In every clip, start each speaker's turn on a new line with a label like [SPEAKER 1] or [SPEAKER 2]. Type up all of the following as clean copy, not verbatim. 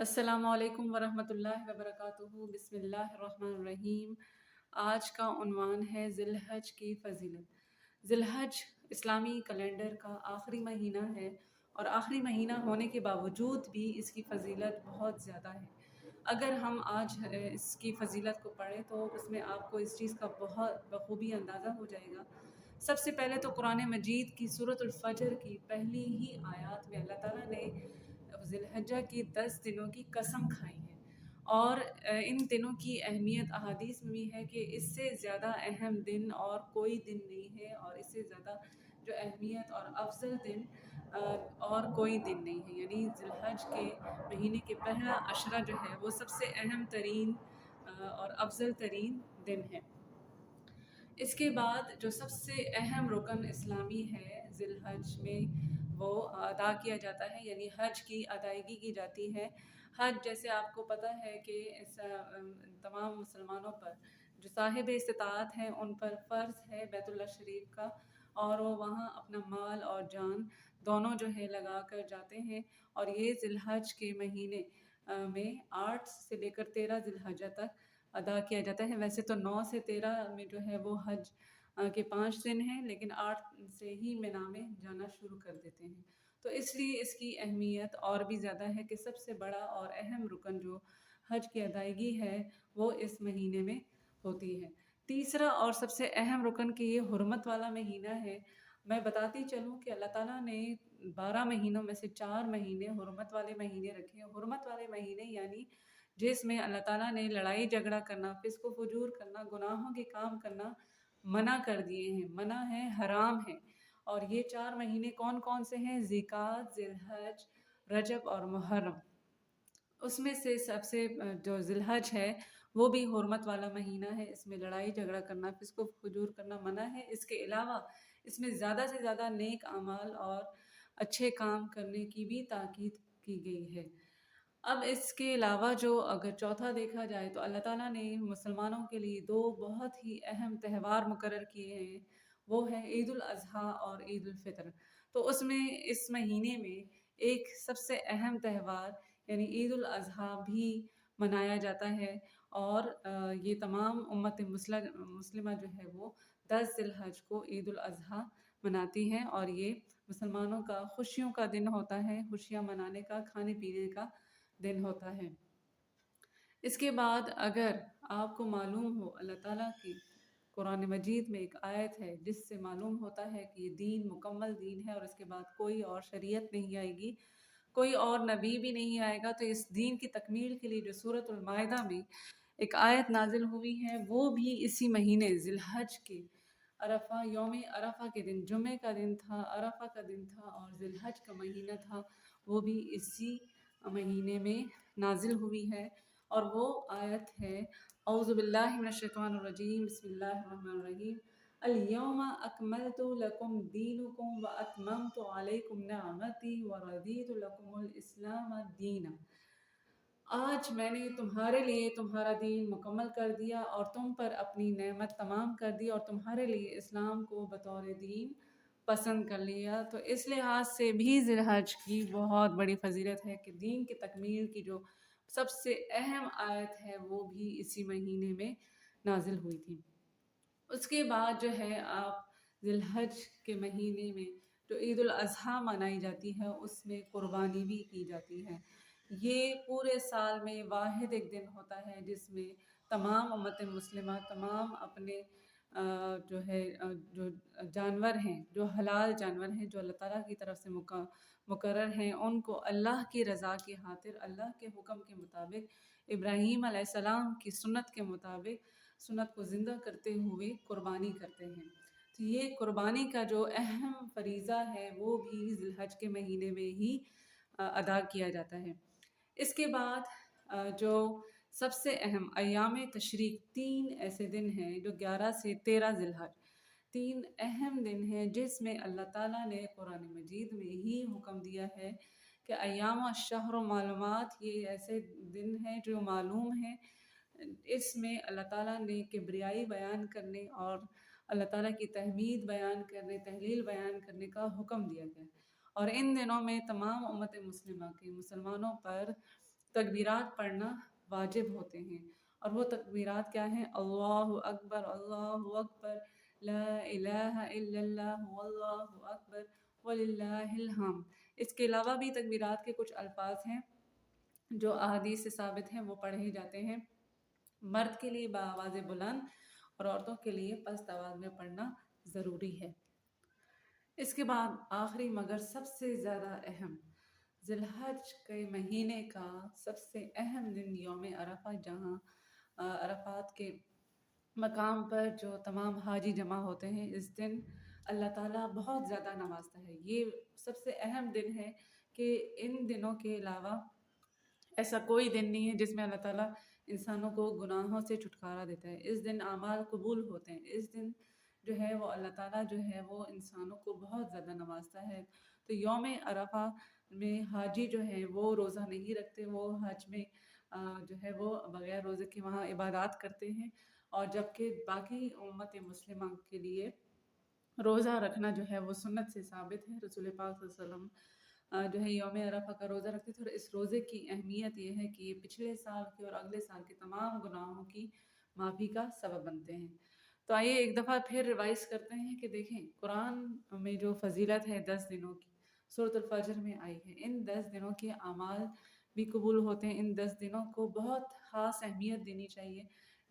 [SPEAKER 1] السلام علیکم ورحمۃ اللہ وبرکاتہ۔ بسم اللہ الرحمن الرحیم۔ آج کا عنوان ہے ذی الحج کی فضیلت۔ ذی الحج اسلامی کیلنڈر کا آخری مہینہ ہے اور آخری مہینہ ہونے کے باوجود بھی اس کی فضیلت بہت زیادہ ہے۔ اگر ہم آج اس کی فضیلت کو پڑھیں تو اس میں آپ کو اس چیز کا بہت بخوبی اندازہ ہو جائے گا۔ سب سے پہلے تو قرآن مجید کی سورۃ الفجر کی پہلی ہی آیات میں اللہ تعالیٰ نے ذی الحجہ کی 10 دنوں کی قسم کھائی ہے، اور ان دنوں کی اہمیت احادیث میں بھی ہے کہ اس سے زیادہ اہم دن اور کوئی دن نہیں ہے، اور اس سے زیادہ جو اہمیت اور افضل دن اور کوئی دن نہیں ہے۔ یعنی ذی الحج کے مہینے کے پہلا عشرہ جو ہے وہ سب سے اہم ترین اور افضل ترین دن ہے۔ اس کے بعد جو سب سے اہم رکن اسلامی ہے ذی الحج میں وہ ادا کیا جاتا ہے، یعنی حج کی ادائیگی کی جاتی ہے۔ حج جیسے آپ کو پتہ ہے کہ تمام مسلمانوں پر جو صاحب استطاعت ہیں ان پر فرض ہے بیت اللہ شریف کا، اور وہ وہاں اپنا مال اور جان دونوں جو ہے لگا کر جاتے ہیں، اور یہ ذی الحج کے مہینے میں 8 سے لے کر 13 ذی الحجہ تک ادا کیا جاتا ہے۔ ویسے تو 9 سے 13 میں جو ہے وہ حج کے 5 دن ہیں، لیکن 8 سے ہی مینا میں جانا شروع کر دیتے ہیں۔ تو اس لیے اس کی اہمیت اور بھی زیادہ ہے کہ سب سے بڑا اور اہم رکن جو حج کی ادائیگی ہے وہ اس مہینے میں ہوتی ہے۔ تیسرا اور سب سے اہم رکن کہ یہ حرمت والا مہینہ ہے۔ میں بتاتی چلوں کہ اللہ تعالیٰ نے 12 مہینوں میں سے 4 مہینے حرمت والے مہینے رکھے ہیں۔ حرمت والے مہینے یعنی جس میں اللہ تعالیٰ نے لڑائی جھگڑا کرنا، فسق و فجور کرنا، گناہوں کے کام کرنا منع کر دیے ہیں، منع ہے، حرام ہے۔ اور یہ 4 مہینے کون کون سے ہیں؟ ذیقعد، ذی الحج، رجب اور محرم۔ اس میں سے سب سے جو ذی الحج ہے وہ بھی حرمت والا مہینہ ہے۔ اس میں لڑائی جھگڑا کرنا، فسق و فجور کرنا منع ہے۔ اس کے علاوہ اس میں زیادہ سے زیادہ نیک اعمال اور اچھے کام کرنے کی بھی تاکید کی گئی ہے۔ اب اس کے علاوہ جو اگر چوتھا دیکھا جائے تو اللہ تعالیٰ نے مسلمانوں کے لیے 2 بہت ہی اہم تہوار مقرر کیے ہیں، وہ ہے عید الاضحیٰ اور عید الفطر۔ تو اس میں اس مہینے میں ایک سب سے اہم تہوار یعنی عید الاضحیٰ بھی منایا جاتا ہے، اور یہ تمام امت مسلمہ جو ہے وہ 10 ذی الحج کو عید الاضحیٰ مناتی ہیں، اور یہ مسلمانوں کا خوشیوں کا دن ہوتا ہے، خوشیاں منانے کا، کھانے پینے کا دن ہوتا ہے۔ اس کے بعد اگر آپ کو معلوم ہو اللہ تعالیٰ کی قرآن مجید میں ایک آیت ہے جس سے معلوم ہوتا ہے کہ یہ دین مکمل دین ہے اور اس کے بعد کوئی اور شریعت نہیں آئے گی، کوئی اور نبی بھی نہیں آئے گا، تو اس دین کی تکمیل کے لیے جو سورۃ المائدہ میں ایک آیت نازل ہوئی ہے وہ بھی اسی مہینے ذی الحج کے عرفہ، یوم عرفہ کے دن، جمعہ کا دن تھا، عرفہ کا دن تھا اور ذی الحج کا مہینہ تھا، وہ بھی اسی مہینے میں نازل ہوئی ہے، اور وہ آیت ہے اعوذ باللہ من الشیطان الرجیم، بسم اللہ الرحمن الرحیم، الیوم اکملت لکم دینکم واتممت علیکم نعمتی ورضیت لکم الاسلام دینا۔ آج میں نے تمہارے لیے تمہارا دین مکمل کر دیا اور تم پر اپنی نعمت تمام کر دی، اور تمہارے لیے اسلام کو بطور دین پسند کر لیا۔ تو اس لحاظ سے بھی ذی الحج کی بہت بڑی فضیلت ہے کہ دین کی تکمیل کی جو سب سے اہم آیت ہے وہ بھی اسی مہینے میں نازل ہوئی تھی۔ اس کے بعد جو ہے آپ ذی الحج کے مہینے میں جو عید الاضحیٰ منائی جاتی ہے اس میں قربانی بھی کی جاتی ہے۔ یہ پورے سال میں واحد ایک دن ہوتا ہے جس میں تمام امت مسلمہ، تمام اپنے جو جانور ہیں، جو حلال جانور ہیں، جو اللہ تعالیٰ کی طرف سے مقرر ہیں، ان کو اللہ کی رضا کی خاطر، اللہ کے حکم کے مطابق، ابراہیم علیہ السلام کی سنت کے مطابق، سنت کو زندہ کرتے ہوئے قربانی کرتے ہیں۔ تو یہ قربانی کا جو اہم فریضہ ہے وہ بھی ذی الحج کے مہینے میں ہی ادا کیا جاتا ہے۔ اس کے بعد جو سب سے اہم ایام تشریق، 3 ایسے دن ہیں جو 11 سے 13 ذی الحج، 3 اہم دن ہیں جس میں اللہ تعالیٰ نے قرآن مجید میں ہی حکم دیا ہے کہ ایام الشہر معلومات، یہ ایسے دن ہیں جو معلوم ہیں۔ اس میں اللہ تعالیٰ نے کبریائی بیان کرنے اور اللہ تعالیٰ کی تحمید بیان کرنے، تحلیل بیان کرنے کا حکم دیا گیا، اور ان دنوں میں تمام امت مسلمہ کے مسلمانوں پر تکبیرات پڑھنا واجب ہوتے ہیں، اور وہ تکبیرات کیا ہیں؟ اللہ اکبر، اللہ اکبر، لا الہ الا اللہ، واللہ اکبر، وللہ الحمد۔ اس کے علاوہ بھی تکبیرات کے کچھ الفاظ ہیں جو احادیث سے ثابت ہیں، وہ پڑھے جاتے ہیں۔ مرد کے لیے بآواز بلند اور عورتوں کے لیے پست آواز میں پڑھنا ضروری ہے۔ اس کے بعد آخری مگر سب سے زیادہ اہم، ذی الحج کے مہینے کا سب سے اہم دن یوم عرفہ، جہاں عرفات کے مقام پر جو تمام حاجی جمع ہوتے ہیں، اس دن اللہ تعالیٰ بہت زیادہ نوازتا ہے۔ یہ سب سے اہم دن ہے کہ ان دنوں کے علاوہ ایسا کوئی دن نہیں ہے جس میں اللہ تعالیٰ انسانوں کو گناہوں سے چھٹکارا دیتا ہے۔ اس دن اعمال قبول ہوتے ہیں، اس دن جو ہے وہ اللہ تعالیٰ جو ہے وہ انسانوں کو بہت زیادہ نوازتا ہے۔ تو یوم عرفہ میں حاجی جو ہے وہ روزہ نہیں رکھتے، وہ حج میں جو ہے وہ بغیر روزے کے وہاں عبادات کرتے ہیں، اور جبکہ باقی امت مسلمہ کے لیے روزہ رکھنا جو ہے وہ سنت سے ثابت ہے۔ رسول پاک صلی اللہ علیہ وسلم جو ہے یوم عرفہ کا روزہ رکھتے تھے، اور اس روزے کی اہمیت یہ ہے کہ یہ پچھلے سال کے اور اگلے سال کے تمام گناہوں کی معافی کا سبب بنتے ہیں۔ تو آئیے ایک دفعہ پھر ریوائز کرتے ہیں کہ دیکھیں قرآن میں جو فضیلت ہے 10 دنوں کی، سورۃ الفجر میں آئی ہے۔ ان 10 دنوں کے اعمال بھی قبول ہوتے ہیں۔ ان 10 دنوں کو بہت خاص اہمیت دینی چاہیے،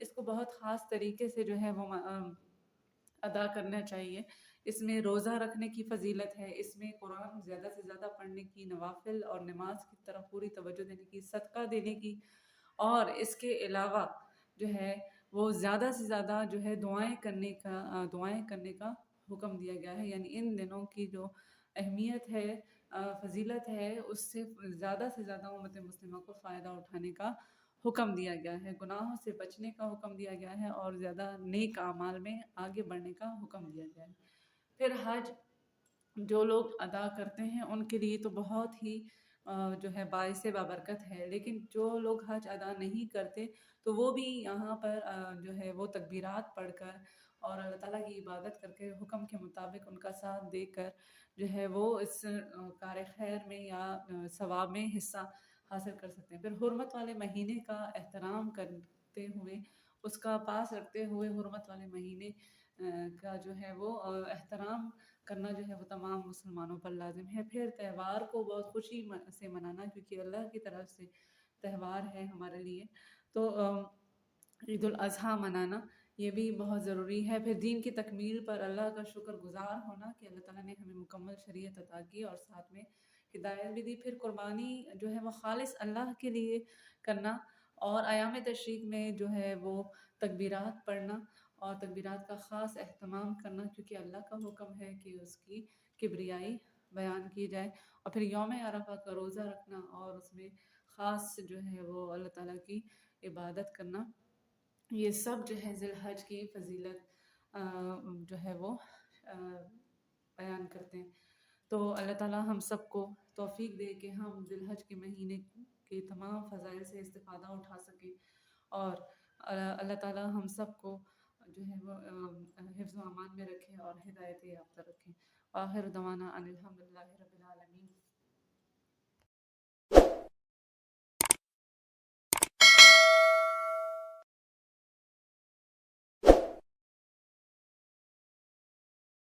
[SPEAKER 1] اس کو بہت خاص طریقے سے جو ہے وہ ادا کرنا چاہیے۔ اس میں روزہ رکھنے کی فضیلت ہے، اس میں قرآن زیادہ سے زیادہ پڑھنے کی، نوافل اور نماز کی طرف پوری توجہ دینے کی، صدقہ دینے کی، اور اس کے علاوہ جو ہے وہ زیادہ سے زیادہ جو ہے دعائیں کرنے کا حکم دیا گیا ہے۔ یعنی ان دنوں کی جو اہمیت ہے، فضیلت ہے، اس سے زیادہ امت مسلمہ کو فائدہ اٹھانے کا حکم دیا گیا ہے، گناہوں سے بچنے کا حکم دیا گیا ہے، اور زیادہ نیک اعمال میں آگے بڑھنے کا حکم دیا گیا ہے۔ پھر حج جو لوگ ادا کرتے ہیں ان کے لیے تو بہت ہی جو ہے باعث بابرکت ہے، لیکن جو لوگ حج ادا نہیں کرتے تو وہ بھی یہاں پر جو ہے وہ تکبیرات پڑھ کر اور اللہ تعالیٰ کی عبادت کر کے حکم کے مطابق ان کا ساتھ دے کر جو ہے وہ اس کار خیر میں یا ثواب میں حصہ حاصل کر سکتے ہیں۔ پھر حرمت والے مہینے کا احترام کرتے ہوئے، اس کا پاس رکھتے ہوئے، حرمت والے مہینے کا جو ہے وہ احترام کرنا جو ہے وہ تمام مسلمانوں پر لازم ہے۔ پھر تہوار کو بہت خوشی سے منانا، کیونکہ اللہ کی طرف سے تہوار ہے ہمارے لیے، تو عید الاضحیٰ منانا یہ بھی بہت ضروری ہے۔ پھر دین کی تکمیل پر اللہ کا شکر گزار ہونا کہ اللہ تعالیٰ نے ہمیں مکمل شریعت عطا کی اور ساتھ میں ہدایت بھی دی۔ پھر قربانی جو ہے وہ خالص اللہ کے لیے کرنا، اور ایام تشریق میں جو ہے وہ تکبیرات پڑھنا اور تکبیرات کا خاص اہتمام کرنا، کیونکہ اللہ کا حکم ہے کہ اس کی کبریائی بیان کی جائے۔ اور پھر یوم عرفہ کا روزہ رکھنا اور اس میں خاص جو ہے وہ اللہ تعالیٰ کی عبادت کرنا، یہ سب جو ہے ذی الحج کی فضیلت جو ہے وہ بیان کرتے ہیں۔ تو اللہ تعالیٰ ہم سب کو توفیق دے کہ ہم ذی الحج کے مہینے کے تمام فضائل سے استفادہ اٹھا سکیں، اور اللہ تعالیٰ ہم سب کو جو ہے وہ حفظ و امان میں رکھے اور ہدایت یافتہ رکھیں۔ آخر دعوانا ان الحمد للہ رب